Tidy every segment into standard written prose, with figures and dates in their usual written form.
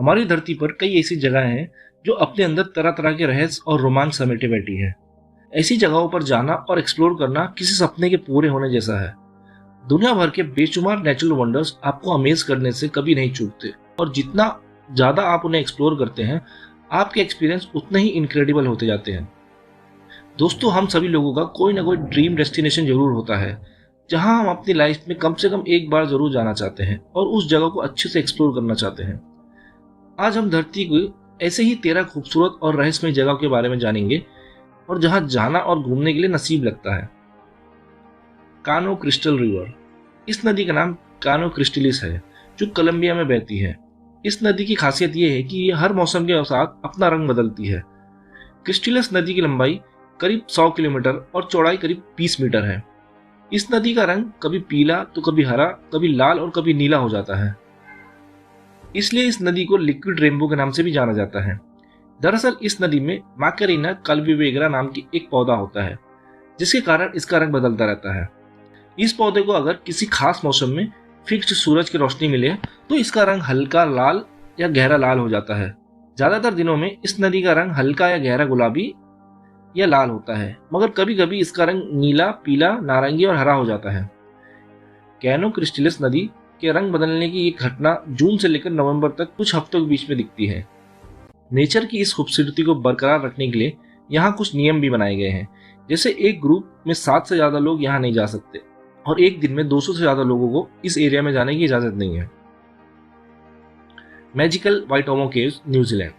हमारी धरती पर कई ऐसी जगह हैं जो अपने अंदर तरह तरह के रहस्य और रोमांच समेटे बैठी है। ऐसी जगहों पर जाना और एक्सप्लोर करना किसी सपने के पूरे होने जैसा है। दुनिया भर के बेशुमार नेचुरल वंडर्स आपको अमेज करने से कभी नहीं चूकते, और जितना ज्यादा आप उन्हें एक्सप्लोर करते हैं, आपके एक्सपीरियंस उतने ही इनक्रेडिबल होते जाते हैं। दोस्तों, हम सभी लोगों का कोई ना कोई ड्रीम डेस्टिनेशन जरूर होता है जहां हम अपनी लाइफ में कम से कम एक बार जरूर जाना चाहते हैं और उस जगह को अच्छे से एक्सप्लोर करना चाहते हैं। आज हम धरती को ऐसे ही 13 खूबसूरत और रहस्यमय जगह के बारे में जानेंगे और जहां जाना और घूमने के लिए नसीब लगता है। कानो क्रिस्टल रिवर। इस नदी का नाम कानो क्रिस्टलिस है, जो कोलंबिया में बहती है। इस नदी की खासियत यह है कि यह हर मौसम के साथ अपना रंग बदलती है। क्रिस्टलिस नदी की लंबाई करीब 100 किलोमीटर और चौड़ाई करीब 20 मीटर है। इस नदी का रंग कभी पीला तो कभी हरा, कभी लाल और कभी नीला हो जाता है। इसलिए इस नदी को लिक्विड रेनबो के नाम से भी जाना जाता है। दरअसल इस नदी में मैकेरिना कल्वीवेगरा नाम की एक पौधा होता है, जिसके कारण इसका रंग बदलता रहता है। इस पौधे को अगर किसी खास मौसम में फिक्स्ड सूरज की रोशनी मिले तो इसका रंग हल्का लाल या गहरा लाल हो जाता है। ज्यादातर दिनों में इस नदी का रंग हल्का या गहरा गुलाबी या लाल होता है, मगर कभी कभी इसका रंग नीला, पीला, नारंगी और हरा हो जाता है। कैनो क्रिस्टलिस नदी के रंग बदलने की ये घटना जून से लेकर नवंबर तक कुछ हफ्तों के बीच में दिखती है। नेचर की इस खूबसूरती को बरकरार रखने के लिए यहाँ कुछ नियम भी बनाए गए हैं, जैसे एक ग्रुप में 7 से ज्यादा लोग यहाँ नहीं जा सकते और एक दिन में 200 से ज्यादा लोगों को इस एरिया में जाने की इजाजत नहीं है। Magical वाइटोमो caves, New Zealand.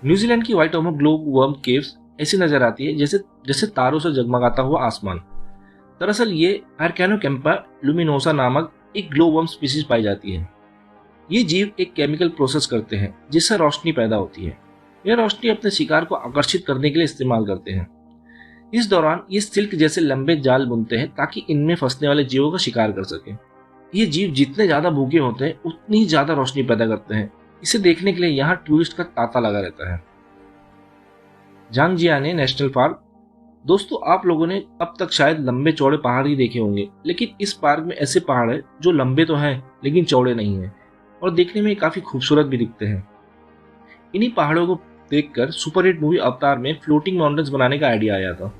न्यूजीलैंड की वाइटोमो ग्लो वर्म केव्स ऐसी नजर आती है जैसे तारों से जगमगाता हुआ आसमान। दरअसल ये आर्कैनोकैम्पा लुमिनोसा नामक एक ग्लो वर्म स्पीसीज पाई जाती है। ये जीव एक केमिकल प्रोसेस करते हैं जिससे रोशनी पैदा होती है। यह रोशनी अपने शिकार को आकर्षित करने के लिए इस्तेमाल करते हैं। इस दौरान ये सिल्क जैसे लंबे जाल बुनते हैं ताकि इनमें फंसने वाले जीवों का शिकार कर सके। ये जीव जितने ज्यादा भूखे होते हैं उतनी ज्यादा रोशनी पैदा करते हैं। इसे देखने के लिए यहाँ टूरिस्ट का तांता लगा रहता है। जांगजियाने नेशनल पार्क। दोस्तों, आप लोगों ने अब तक शायद लंबे चौड़े पहाड़ ही देखे होंगे, लेकिन इस पार्क में ऐसे पहाड़ हैं जो लंबे तो हैं लेकिन चौड़े नहीं हैं और देखने में काफी खूबसूरत भी दिखते हैं। इन्हीं पहाड़ों को देखकर सुपरहिट मूवी अवतार में फ्लोटिंग माउंटेन्स बनाने का आइडिया आया था।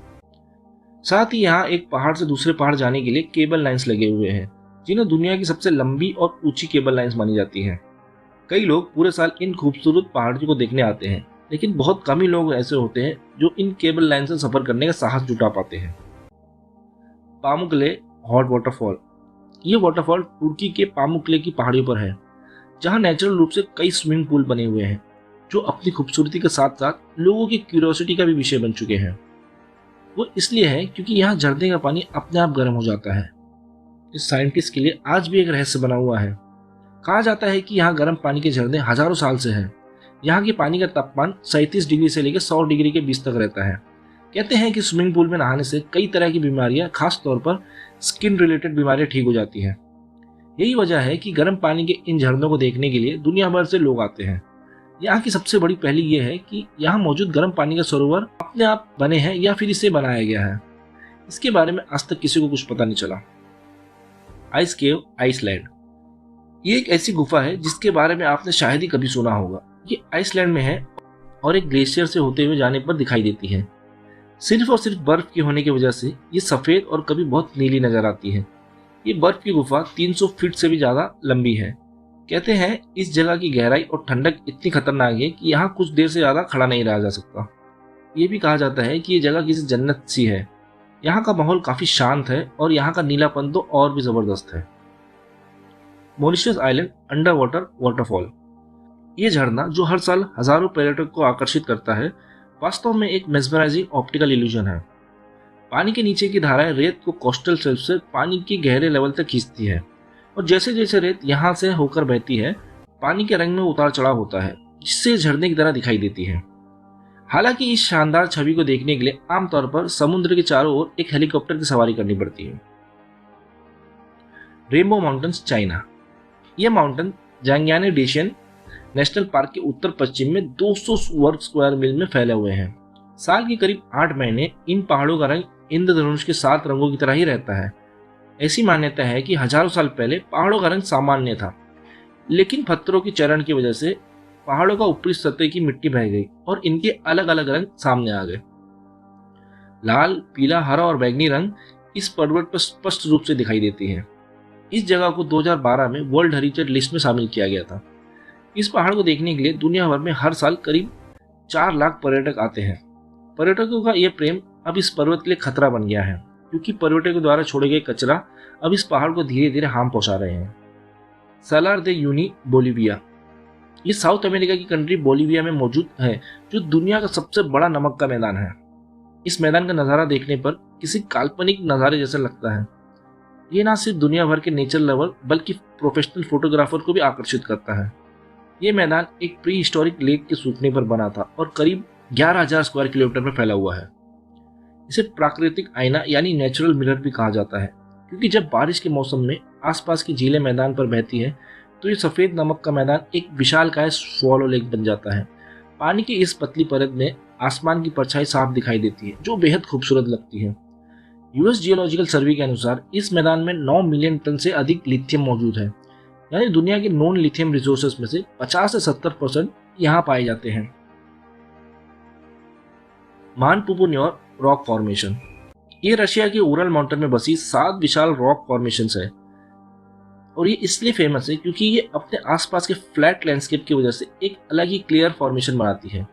साथ ही यहाँ एक पहाड़ से दूसरे पहाड़ जाने के लिए केबल लाइन्स लगे हुए हैं, जिन्हें दुनिया की सबसे लंबी और ऊंची केबल लाइन्स मानी जाती हैं। कई लोग पूरे साल इन खूबसूरत पहाड़ियों को देखने आते हैं, लेकिन बहुत कम ही लोग ऐसे होते हैं जो इन केबल लाइन से सफर करने का साहस जुटा पाते हैं। पामुक्ले हॉट वाटरफॉल। ये वाटरफॉल तुर्की के पामुक्ले की पहाड़ियों पर है, जहां नेचुरल रूप से कई स्विमिंग पूल बने हुए हैं, जो अपनी खूबसूरती के साथ साथ लोगों की क्यूरियोसिटी का भी विषय बन चुके हैं। वो इसलिए है क्योंकि यहाँ झरने का पानी अपने आप गर्म हो जाता है। इस साइंटिस्ट के लिए आज भी एक रहस्य बना हुआ है। कहा जाता है कि यहाँ गर्म पानी के झरने हजारों साल से हैं। यहाँ के पानी का तापमान 37 डिग्री से लेकर 100 डिग्री के बीच तक रहता है। कहते हैं कि स्विमिंग पूल में नहाने से कई तरह की बीमारियां, खास तौर पर स्किन रिलेटेड बीमारियां ठीक हो जाती हैं। यही वजह है कि गर्म पानी के इन झरनों को देखने के लिए दुनिया भर से लोग आते हैं। यहाँ की सबसे बड़ी पहली यह है कि यहाँ मौजूद गर्म पानी का सरोवर अपने आप बने हैं या फिर इसे बनाया गया है। इसके बारे में आज तक किसी को कुछ पता नहीं चला। आइस केव, आइसलैंड। ये एक ऐसी गुफा है जिसके बारे में आपने शायद ही कभी सुना होगा। ये आइसलैंड में है और एक ग्लेशियर से होते हुए जाने पर दिखाई देती है। सिर्फ और सिर्फ बर्फ की होने की वजह से ये सफेद और कभी बहुत नीली नजर आती है। ये बर्फ की गुफा 300 फीट से भी ज्यादा लंबी है। कहते हैं इस जगह की गहराई और ठंडक इतनी खतरनाक है कि यहाँ कुछ देर से ज्यादा खड़ा नहीं रहा जा सकता। ये भी कहा जाता है कि ये जगह किसी जन्नत सी है। यहाँ का माहौल काफी शांत है और यहाँ का नीलापन तो और भी जबरदस्त है। Mauritius island under water waterfall. ये झरना जो हर साल हजारों पर्यटक को आकर्षित करता है, वास्तव में एक मेस्मराइजिंग ऑप्टिकल इल्यूजन है। पानी के नीचे की धाराएं रेत को कोस्टल शेल्फ से पानी के गहरे लेवल तक खींचती है और जैसे जैसे रेत यहाँ से होकर बहती है, पानी के रंग में उतार चढ़ाव होता है, जिससे झरने की तरह दिखाई देती है। हालांकि इस शानदार छवि को देखने के लिए आमतौर पर समुद्र के चारों ओर एक हेलीकॉप्टर की सवारी करनी पड़ती है। Rainbow mountains, China. यह माउंटेन जांग्याने डेशियन नेशनल पार्क के उत्तर पश्चिम में 200 वर्ग स्क्वायर मील में फैले हुए हैं। साल के करीब 8 महीने इन पहाड़ों का रंग इंद्रधनुष के 7 रंगों की तरह ही रहता है। ऐसी मान्यता है कि हजारों साल पहले पहाड़ों का रंग सामान्य था, लेकिन पत्थरों की चरण की वजह से पहाड़ों का ऊपरी सतह की मिट्टी बह गई और इनके अलग अलग रंग सामने आ गए। लाल, पीला, हरा और बैंगनी रंग इस पर्वत पर स्पष्ट रूप से दिखाई देती हैं। इस जगह को 2012 में वर्ल्ड हेरिटेज लिस्ट में शामिल किया गया था। इस पहाड़ को देखने के लिए दुनिया भर में हर साल करीब 4 लाख पर्यटक आते हैं। पर्यटकों का यह प्रेम अब इस पर्वत के लिए खतरा बन गया है, क्योंकि पर्यटकों द्वारा छोड़े गए कचरा अब इस पहाड़ को धीरे धीरे हार्म पहुंचा रहे हैं। सलार दे यूनी बोलीविया, ये साउथ अमेरिका की कंट्री बोलीविया में मौजूद है, जो दुनिया का सबसे बड़ा नमक का मैदान है। इस मैदान का नज़ारा देखने पर किसी काल्पनिक नज़ारे जैसा लगता है। ये ना सिर्फ दुनिया भर के नेचर लवर बल्कि प्रोफेशनल फोटोग्राफर को भी आकर्षित करता है। ये मैदान एक प्री हिस्टोरिक लेक के सूखने पर बना था और करीब 11,000 स्क्वायर किलोमीटर में फैला हुआ है। इसे प्राकृतिक आईना यानी नेचुरल मिरर भी कहा जाता है, क्योंकि जब बारिश के मौसम में आसपास की झीलें मैदान पर बहती है तो ये सफ़ेद नमक का मैदान एक विशालकाय स्वॉलो लेक बन जाता है। पानी की इस पतली परत में आसमान की परछाई साफ दिखाई देती है, जो बेहद खूबसूरत लगती है। यूएस जियोलॉजिकल सर्वे के अनुसार इस मैदान में 9 मिलियन टन से अधिक लिथियम मौजूद है, यानी दुनिया के नॉन लिथियम रिसोर्सेज में से 50 से 70% यहाँ पाए जाते हैं। मानपुपुन्योर रॉक फॉर्मेशन, ये रशिया के उरल माउंटेन में बसी 7 विशाल रॉक फॉर्मेशंस है और ये इसलिए फेमस है क्योंकि ये अपने आसपास के फ्लैट लैंडस्केप की वजह से एक अलग ही क्लियर फॉर्मेशन बनाती है।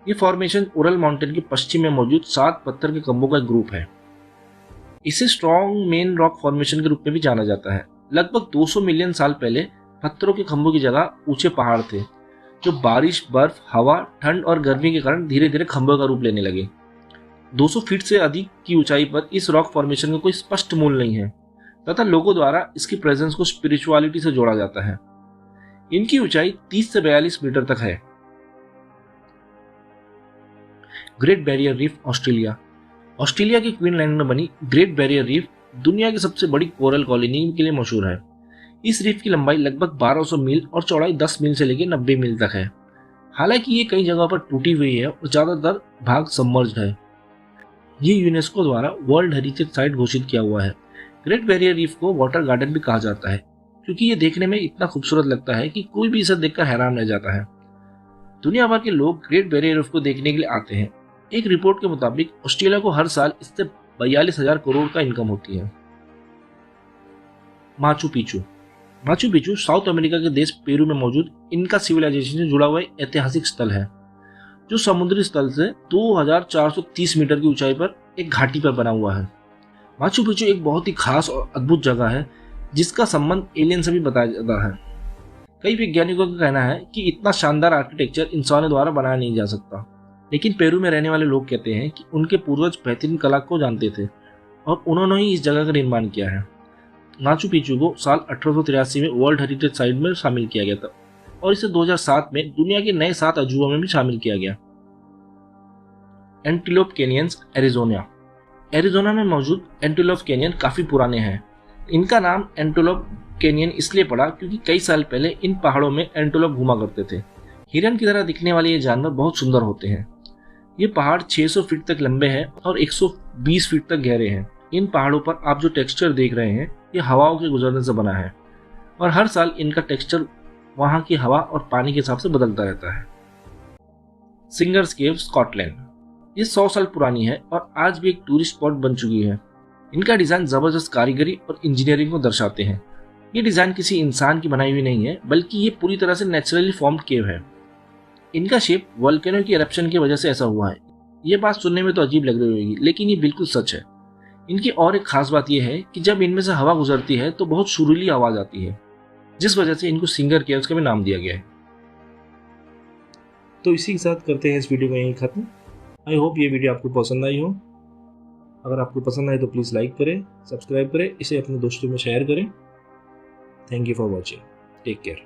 ये फॉर्मेशन उरल माउंटेन के पश्चिम में मौजूद 7 पत्थर के खंभों का ग्रुप है। इसे स्ट्रॉन्ग मेन रॉक फॉर्मेशन के रूप में भी जाना जाता है। लगभग 200 मिलियन साल पहले पत्थरों के खंभों की जगह ऊंचे पहाड़ थे, जो बारिश, बर्फ, हवा, ठंड और गर्मी के कारण धीरे धीरे खंभों का रूप लेने लगे। 200 फीट से अधिक की ऊंचाई पर इस रॉक फॉर्मेशन का कोई स्पष्ट मूल नहीं है तथा लोगों द्वारा इसकी प्रेजेंस को स्पिरिचुअलिटी से जोड़ा जाता है। इनकी ऊंचाई 30 से 42 मीटर तक है। Great barrier reef, Australia. Australia के क्वीनलैंड में बनी ग्रेट बैरियर रीफ दुनिया की सबसे बड़ी कोरल कॉलोनी के लिए मशहूर है। इस रीफ की लंबाई लगभग 1200 मील और चौड़ाई 10 मील से लेकर 90 मील तक है। हालांकि ये कई जगहों पर टूटी हुई है और ज्यादातर भाग सबमर्ज्ड है। ये यूनेस्को द्वारा वर्ल्ड हेरिटेज साइट घोषित किया हुआ है। ग्रेट बैरियर रीफ को वाटर गार्डन भी कहा जाता है, क्योंकि ये देखने में इतना खूबसूरत लगता है कि कोई भी इसे देखकर हैरान रह जाता है। दुनिया भर के लोग ग्रेट बैरियर रीफ को देखने के लिए आते हैं। एक रिपोर्ट के मुताबिक ऑस्ट्रेलिया को हर साल इससे 42,000 करोड़ का इनकम होती है। Machu Picchu, Machu Picchu south America के देश पेरू में मौजूद इनका सिविलाइजेशन से जुड़ा हुआ ऐतिहासिक स्थल है, जो समुद्री स्थल से 2430 मीटर की ऊंचाई पर एक घाटी पर बना हुआ है। माचू पिचू एक बहुत ही खास और अद्भुत जगह है, जिसका संबंध एलियन से भी बताया जाता है। कई वैज्ञानिकों का कहना है कि इतना शानदार आर्किटेक्चर इंसानों द्वारा बनाया नहीं जा सकता, लेकिन पेरू में रहने वाले लोग कहते हैं कि उनके पूर्वज बेहतरीन कला को जानते थे और उन्होंने ही इस जगह का निर्माण किया है। माचू पिचू को साल 1883 में वर्ल्ड हेरिटेज साइट में शामिल किया गया था और इसे 2007 में दुनिया के नए 7 अजूबों में भी शामिल किया गया। Antelope canyons, Arizona. एरिजोना में मौजूद एंटीलोप कैनियन काफी पुराने हैं। इनका नाम एंटीलोप कैनियन इसलिए पड़ा क्योंकि कई साल पहले इन पहाड़ों में एंटीलोप घुमा करते थे। हिरन की तरह दिखने वाले ये जानवर बहुत सुंदर होते हैं। ये पहाड़ 600 फीट तक लंबे हैं और 120 फीट तक गहरे हैं। इन पहाड़ों पर आप जो टेक्सचर देख रहे हैं, ये हवाओं के गुजरने से बना है और हर साल इनका टेक्सचर वहां की हवा और पानी के हिसाब से बदलता रहता है। सिंगर्स केव, स्कॉटलैंड। ये 100 साल पुरानी है और आज भी एक टूरिस्ट स्पॉट बन चुकी है। इनका डिजाइन जबरदस्त कारीगरी और इंजीनियरिंग को दर्शाते हैं। ये डिजाइन किसी इंसान की बनाई हुई नहीं है, बल्कि ये पूरी तरह से नेचुरली फॉर्म्ड केव है। इनका शेप वोल्केनो की एरप्शन की वजह से ऐसा हुआ है। ये बात सुनने में तो अजीब लग रही होगी, लेकिन ये बिल्कुल सच है। इनकी और एक खास बात यह है कि जब इनमें से हवा गुजरती है तो बहुत सुरीली आवाज आती है, जिस वजह से इनको सिंगर केव्स का भी नाम दिया गया है। तो इसी के साथ करते हैं इस वीडियो को यहीं खत्म। आई होप ये वीडियो आपको पसंद आई हो। अगर आपको पसंद आए तो प्लीज़ लाइक करें, सब्सक्राइब करें, इसे अपने दोस्तों में शेयर करें। Thank you for watching. Take care.